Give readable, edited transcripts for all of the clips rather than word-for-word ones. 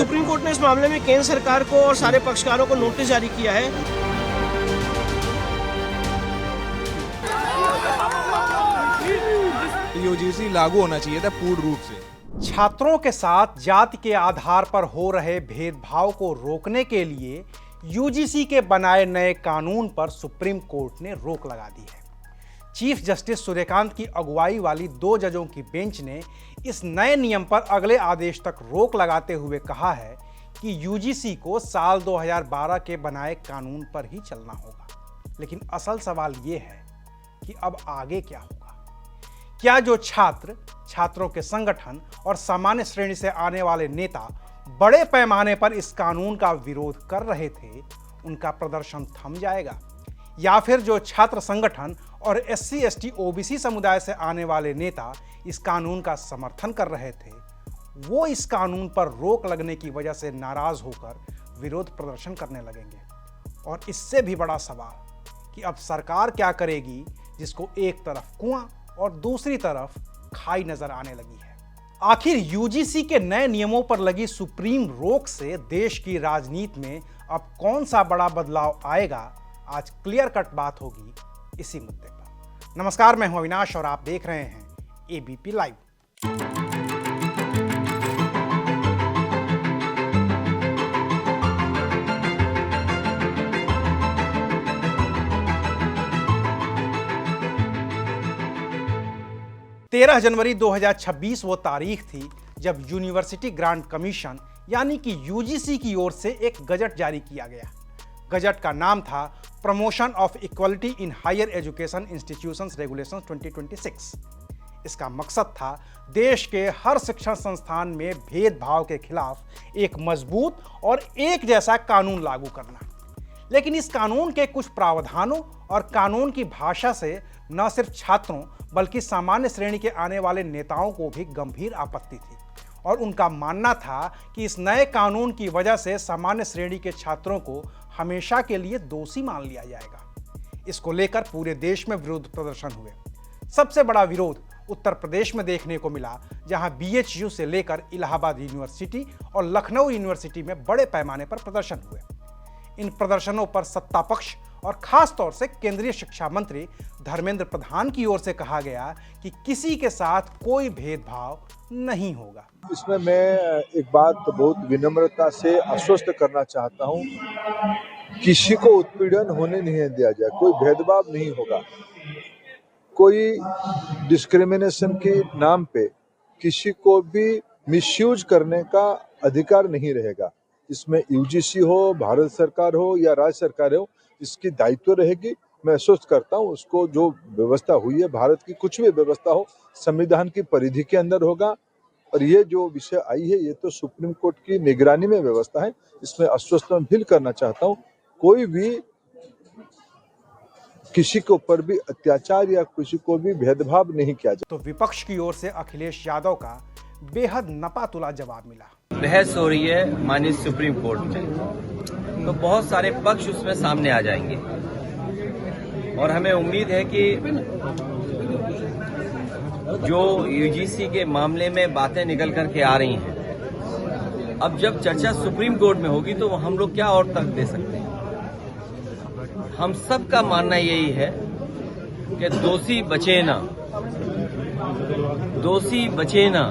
Supreme court ने इस मामले में केंद्र सरकार को और सारे पक्षकारों को नोटिस जारी किया है। यूजीसी लागू होना चाहिए था पूर्ण रूप से। छात्रों के साथ जाति के आधार पर हो रहे भेदभाव को रोकने के लिए यूजीसी के बनाए नए कानून पर सुप्रीम कोर्ट ने रोक लगा दी है। चीफ जस्टिस सूर्यकांत की अगुवाई वाली 2 जजों की बेंच ने इस नए नियम पर अगले आदेश तक रोक लगाते हुए कहा है कि यूजीसी को साल 2012 के बनाए कानून पर ही चलना होगा। लेकिन असल सवाल ये है कि अब आगे क्या होगा? क्या जो छात्र, छात्रों के संगठन और सामान्य श्रेणी से आने वाले नेता बड़े पैमाने पर इस कानून का विरोध कर रहे थे, उनका प्रदर्शन थम जाएगा? या फिर जो छात्र संगठन और एससी, एसटी, ओबीसी समुदाय से आने वाले नेता इस कानून का समर्थन कर रहे थे, वो इस कानून पर रोक लगने की वजह से नाराज होकर विरोध प्रदर्शन करने लगेंगे? और इससे भी बड़ा सवाल कि अब सरकार क्या करेगी, जिसको एक तरफ कुआं और दूसरी तरफ खाई नजर आने लगी है। आखिर यूजीसी के नए नियमों पर लगी सुप्रीम रोक से देश की राजनीति में अब कौन सा बड़ा बदलाव आएगा? आज क्लियर कट बात होगी इसी मुद्दे पर। नमस्कार, मैं हूं अविनाश और आप देख रहे हैं एबीपी लाइव। 13 जनवरी 2026 वो तारीख थी जब यूनिवर्सिटी ग्रांट कमीशन यानी कि यूजीसी की ओर से एक गजट जारी किया गया। गजट का नाम था promotion of equality in higher education institutions regulations 2026। इसका मकसद था देश के हर शिक्षण संस्थान में भेदभाव के खिलाफ एक मजबूत और एक जैसा कानून लागू करना। लेकिन इस कानून के कुछ प्रावधानों और कानून की भाषा से न सिर्फ छात्रों बल्कि सामान्य श्रेणी के आने वाले नेताओं को भी गंभीर आपत्ति थी और उनका मानना था कि इस नए कानून की वजह से सामान्य श्रेणी के छात्रों को हमेशा के लिए दोषी मान लिया जाएगा। इसको लेकर पूरे देश में विरोध प्रदर्शन हुए। सबसे बड़ा विरोध उत्तर प्रदेश में देखने को मिला, जहां बीएचयू से लेकर इलाहाबाद यूनिवर्सिटी और लखनऊ यूनिवर्सिटी में बड़े पैमाने पर प्रदर्शन हुए। इन प्रदर्शनों पर सत्ता पक्ष और खास तौर से केंद्रीय शिक्षा मंत्री धर्मेंद्र प्रधान की ओर से कहा गया कि किसी के साथ कोई भेदभाव नहीं होगा। इसमें मैं एक बात बहुत विनम्रता से आश्वस्त करना चाहता हूं, किसी को उत्पीड़न होने नहीं दिया जाए, कोई भेदभाव नहीं होगा, कोई डिस्क्रिमिनेशन के नाम पे किसी को भी मिसयूज करने का अधिकार नहीं रहेगा। इसमें यूजीसी हो, भारत सरकार हो या राज्य सरकार हो, इसकी दायित्व रहेगी। मैं आश्वस्त करता हूँ, उसको जो व्यवस्था हुई है, भारत की कुछ भी व्यवस्था हो, संविधान की परिधि के अंदर होगा। और ये जो विषय आई है, ये तो सुप्रीम कोर्ट की निगरानी में व्यवस्था है। इसमें आश्वस्त मैं फील करना चाहता हूँ, कोई भी किसी के ऊपर भी अत्याचार या किसी को भी भेदभाव नहीं किया जाए। तो विपक्ष की ओर से अखिलेश यादव का बेहद नपातुला जवाब मिला। बहस हो रही है माननीय सुप्रीम कोर्ट में, तो बहुत सारे पक्ष उसमें सामने आ जाएंगे और हमें उम्मीद है कि जो यूजीसी के मामले में बातें निकल करके आ रही हैं, अब जब चर्चा सुप्रीम कोर्ट में होगी तो हम लोग क्या और तर्क दे सकते हैं। हम सब का मानना यही है कि दोषी बचे ना, दोषी बचे ना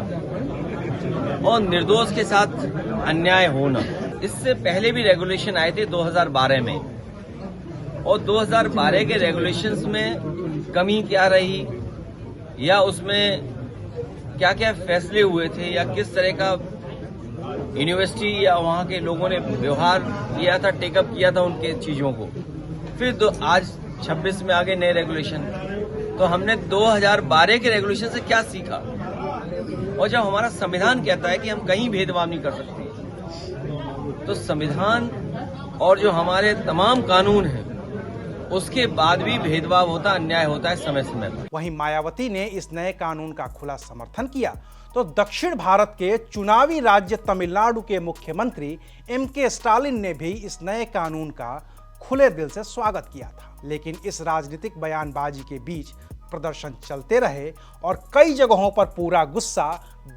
और निर्दोष के साथ अन्याय होना। इससे पहले भी रेगुलेशन आए थे 2012 में, और 2012 के रेगुलेशंस में कमी क्या रही या उसमें क्या क्या फैसले हुए थे या किस तरह का यूनिवर्सिटी या वहाँ के लोगों ने व्यवहार किया था, टेकअप किया था उनके चीजों को। फिर आज 26 में आ गए नए रेगुलेशन, तो हमने 2012 के रेगुलेशन से क्या सीखा? और जब हमारा संविधान कहता है कि हम कहीं भेदभाव नहीं कर सकते, तो संविधान और जो हमारे तमाम कानून हैं उसके बाद भी भेदभाव होता, अन्याय होता है समय समय पर। वहीं मायावती ने इस नए कानून का खुला समर्थन किया, तो दक्षिण भारत के चुनावी राज्य तमिलनाडु के मुख्यमंत्री एमके स्टालिन ने भी इस नए कानून का खुले दिल से स्वागत किया था। लेकिन इस राजनीतिक बयानबाजी के बीच प्रदर्शन चलते रहे और कई जगहों पर पूरा गुस्सा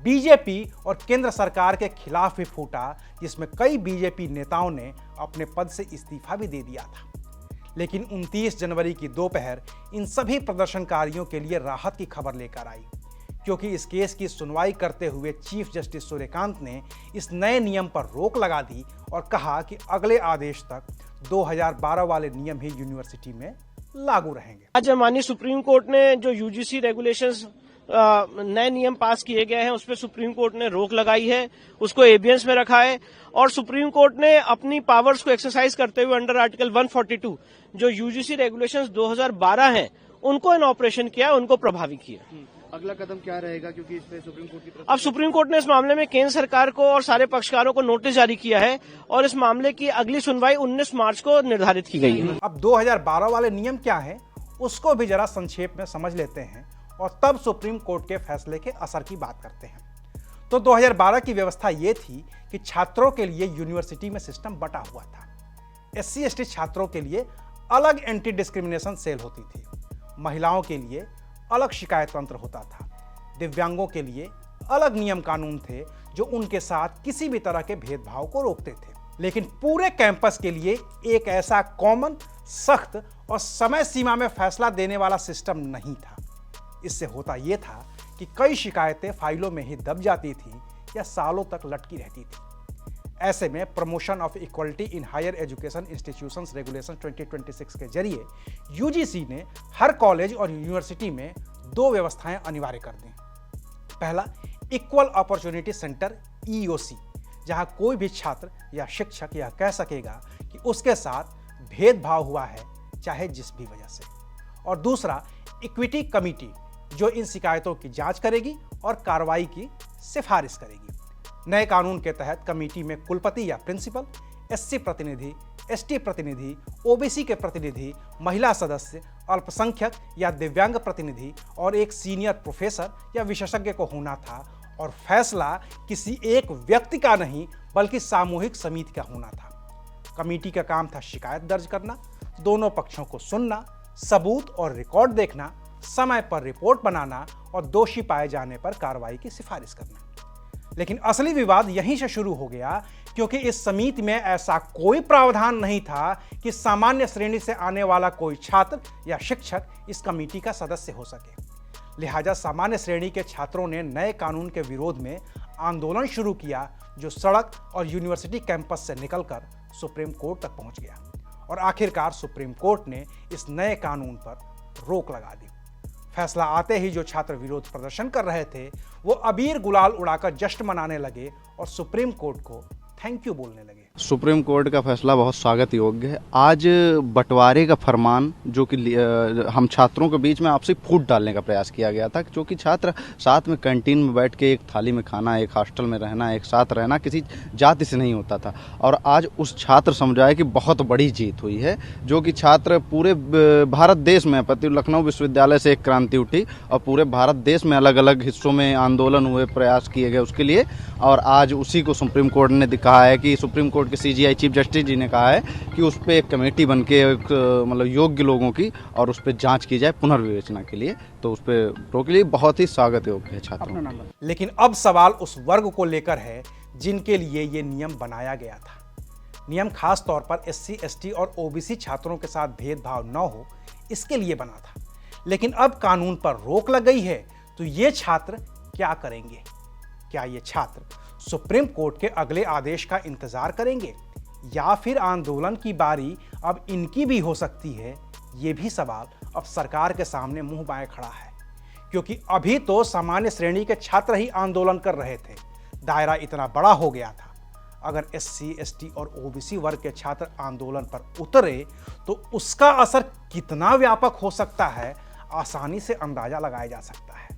बीजेपी और केंद्र सरकार के खिलाफ भी फूटा, जिसमें कई बीजेपी नेताओं ने अपने पद से इस्तीफा भी दे दिया था। लेकिन 29 जनवरी की दोपहर इन सभी प्रदर्शनकारियों के लिए राहत की खबर लेकर आई, क्योंकि इस केस की सुनवाई करते हुए चीफ जस्टिस सूर्यकांत ने इस नए नियम पर रोक लगा दी और कहा कि अगले आदेश तक 2012 वाले नियम ही यूनिवर्सिटी में लागू रहेंगे। आज माननीय सुप्रीम कोर्ट ने जो यूजीसी रेगुलेशंस नए नियम पास किए गए हैं उस पर सुप्रीम कोर्ट ने रोक लगाई है, उसको एबियंस में रखा है और सुप्रीम कोर्ट ने अपनी पावर्स को एक्सरसाइज करते हुए अंडर आर्टिकल 142 जो यूजीसी रेगुलेशंस 2012 हैं उनको इन ऑपरेशन किया, उनको प्रभावी किया। अगला कदम क्या रहेगा, क्योंकि इस पे सुप्रीम कोर्ट की तरफ अब सुप्रीम कोर्ट ने इस मामले में केंद्र सरकार को और सारे पक्षकारों को नोटिस जारी किया है और इस मामले की अगली सुनवाई 19 मार्च को निर्धारित की गई है। अब 2012 वाले नियम क्या हैं उसको भी जरा संक्षेप में समझ लेते हैं और तब सुप्रीम कोर्ट के फैसले के असर की बात करते हैं। तो 2012 की व्यवस्था ये थी कि छात्रों के लिए यूनिवर्सिटी में सिस्टम बटा हुआ था। SC ST छात्रों के लिए अलग एंटी डिस्क्रिमिनेशन सेल होती थी, महिलाओं के लिए अलग शिकायत तंत्र होता था, दिव्यांगों के लिए अलग नियम कानून थे जो उनके साथ किसी भी तरह के भेदभाव को रोकते थे। लेकिन पूरे कैंपस के लिए एक ऐसा कॉमन, सख्त और समय सीमा में फैसला देने वाला सिस्टम नहीं था। इससे होता यह था कि कई शिकायतें फाइलों में ही दब जाती थी या सालों तक लटकी रहती थी। ऐसे में promotion of equality in higher education institutions regulation 2026 के जरिए यूजीसी ने हर कॉलेज और यूनिवर्सिटी में 2 व्यवस्थाएं अनिवार्य कर दी। पहला, इक्वल अपॉर्चुनिटी सेंटर EOC, जहां कोई भी छात्र या शिक्षक यह कह सकेगा कि उसके साथ भेदभाव हुआ है, चाहे जिस भी वजह से। और दूसरा, इक्विटी कमेटी, जो इन शिकायतों की जांच करेगी और कार्रवाई की सिफारिश करेगी। नए कानून के तहत कमेटी में कुलपति या प्रिंसिपल, SC प्रतिनिधि, ST प्रतिनिधि, OBC के प्रतिनिधि, महिला सदस्य, अल्पसंख्यक या दिव्यांग प्रतिनिधि और एक सीनियर प्रोफेसर या विशेषज्ञ को होना था। और फैसला किसी एक व्यक्ति का नहीं बल्कि सामूहिक समिति का होना था। कमेटी का काम था शिकायत दर्ज करना, दोनों पक्षों को सुनना, सबूत और रिकॉर्ड देखना, समय पर रिपोर्ट बनाना और दोषी पाए जाने पर कार्रवाई की सिफारिश करना। लेकिन असली विवाद यहीं से शुरू हो गया, क्योंकि इस समिति में ऐसा कोई प्रावधान नहीं था कि सामान्य श्रेणी से आने वाला कोई छात्र या शिक्षक इस कमेटी का सदस्य हो सके। लिहाजा सामान्य श्रेणी के छात्रों ने नए कानून के विरोध में आंदोलन शुरू किया, जो सड़क और यूनिवर्सिटी कैंपस से निकलकर सुप्रीम कोर्ट तक पहुंच गया। और आखिरकार सुप्रीम कोर्ट ने इस नए कानून पर रोक लगा दी। फैसला आते ही जो छात्र विरोध प्रदर्शन कर रहे थे वो अबीर गुलाल उड़ाकर जश्न मनाने लगे और सुप्रीम कोर्ट को थैंक यू बोलने लगे। सुप्रीम कोर्ट का फैसला बहुत स्वागत योग्य है। आज बंटवारे का फरमान जो कि हम छात्रों के बीच में आपसी फूट डालने का प्रयास किया गया था, जो कि छात्र साथ में कैंटीन में बैठ के एक थाली में खाना, एक हॉस्टल में रहना, एक साथ रहना किसी जाति से नहीं होता था। और आज उस छात्र समुदाय की बहुत बड़ी जीत हुई है, जो कि छात्र पूरे भारत देश में, लखनऊ विश्वविद्यालय से एक क्रांति उठी और पूरे भारत देश में अलग अलग हिस्सों में आंदोलन हुए, प्रयास किए गए उसके लिए। और आज उसी को सुप्रीम कोर्ट ने कहा है कि सुप्रीम कोर्ट के CGI चीफ जस्टिस जी ने कहा है कि उस पर एक कमेटी बन के मतलब योग्य लोगों की और उस पर जांच की जाए पुनर्विवेचना के लिए। तो उस पर रोक लिए बहुत ही स्वागत योग्य है छात्रों। लेकिन अब सवाल उस वर्ग को लेकर है जिनके लिए ये नियम बनाया गया था। नियम खास तौर पर SC ST और OBC छात्रों के साथ भेदभाव न हो इसके लिए बना था। लेकिन अब कानून पर रोक लग गई है तो ये छात्र क्या करेंगे? क्या ये छात्र सुप्रीम कोर्ट के अगले आदेश का इंतजार करेंगे या फिर आंदोलन की बारी अब इनकी भी हो सकती है? ये भी सवाल अब सरकार के सामने मुंह बाएं खड़ा है, क्योंकि अभी तो सामान्य श्रेणी के छात्र ही आंदोलन कर रहे थे, दायरा इतना बड़ा हो गया था। अगर SC ST और OBC वर्ग के छात्र आंदोलन पर उतरे तो उसका असर कितना व्यापक हो सकता है, आसानी से अंदाजा लगाया जा सकता है।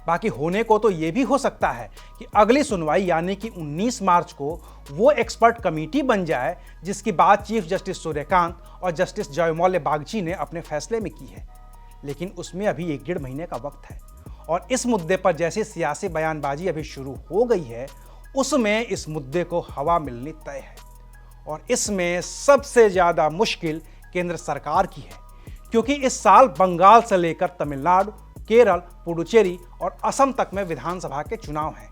बाकी होने को तो ये भी हो सकता है कि अगली सुनवाई यानी कि 19 मार्च को वो एक्सपर्ट कमेटी बन जाए जिसकी बात चीफ जस्टिस सूर्यकांत और जस्टिस जयमौल्या बागची ने अपने फैसले में की है। लेकिन उसमें अभी 1-1.5 महीने का वक्त है और इस मुद्दे पर जैसे सियासी बयानबाजी अभी शुरू हो गई है उसमें इस मुद्दे को हवा मिलनी तय है। और इसमें सबसे ज़्यादा मुश्किल केंद्र सरकार की है, क्योंकि इस साल बंगाल से लेकर तमिलनाडु केरल, पुडुचेरी और असम तक में विधानसभा के चुनाव हैं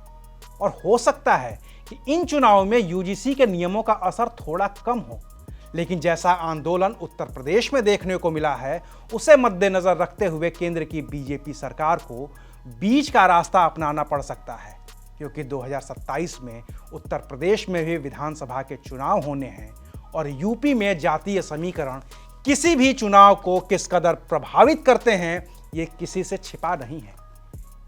और हो सकता है कि इन चुनावों में यूजीसी के नियमों का असर थोड़ा कम हो, लेकिन जैसा आंदोलन उत्तर प्रदेश में देखने को मिला है उसे मद्देनजर रखते हुए केंद्र की बीजेपी सरकार को बीच का रास्ता अपनाना पड़ सकता है, क्योंकि 2027 में उत्तर प्रदेश में भी विधानसभा के चुनाव होने हैं और यूपी में जातीय समीकरण किसी भी चुनाव को किस कदर प्रभावित करते हैं ये किसी से छिपा नहीं है।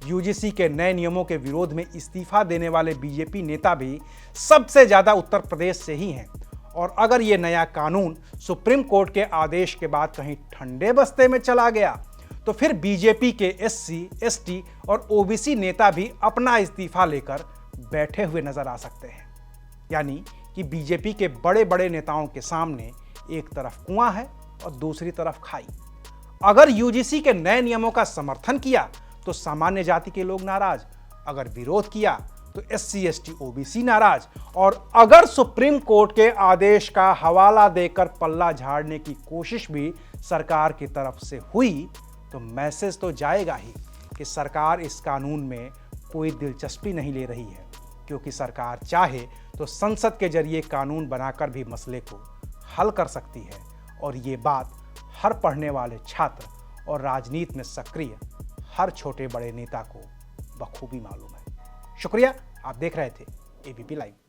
यूजीसी के नए नियमों के विरोध में इस्तीफा देने वाले बीजेपी नेता भी सबसे ज्यादा उत्तर प्रदेश से ही हैं और अगर ये नया कानून सुप्रीम कोर्ट के आदेश के बाद कहीं ठंडे बस्ते में चला गया तो फिर बीजेपी के एससी, एसटी और ओबीसी नेता भी अपना इस्तीफा लेकर बैठे हुए नजर आ सकते हैं। यानी कि बीजेपी के बड़े बड़े नेताओं के सामने एक तरफ कुआं है और दूसरी तरफ खाई। अगर यूजीसी के नए नियमों का समर्थन किया तो सामान्य जाति के लोग नाराज, अगर विरोध किया तो एससी, एसटी, ओबीसी नाराज और अगर सुप्रीम कोर्ट के आदेश का हवाला देकर पल्ला झाड़ने की कोशिश भी सरकार की तरफ से हुई तो मैसेज तो जाएगा ही कि सरकार इस कानून में कोई दिलचस्पी नहीं ले रही है, क्योंकि सरकार चाहे तो संसद के जरिए कानून बनाकर भी मसले को हल कर सकती है और ये बात हर पढ़ने वाले छात्र और राजनीति में सक्रिय हर छोटे बड़े नेता को बखूबी मालूम है। शुक्रिया, आप देख रहे थे एबीपी लाइव।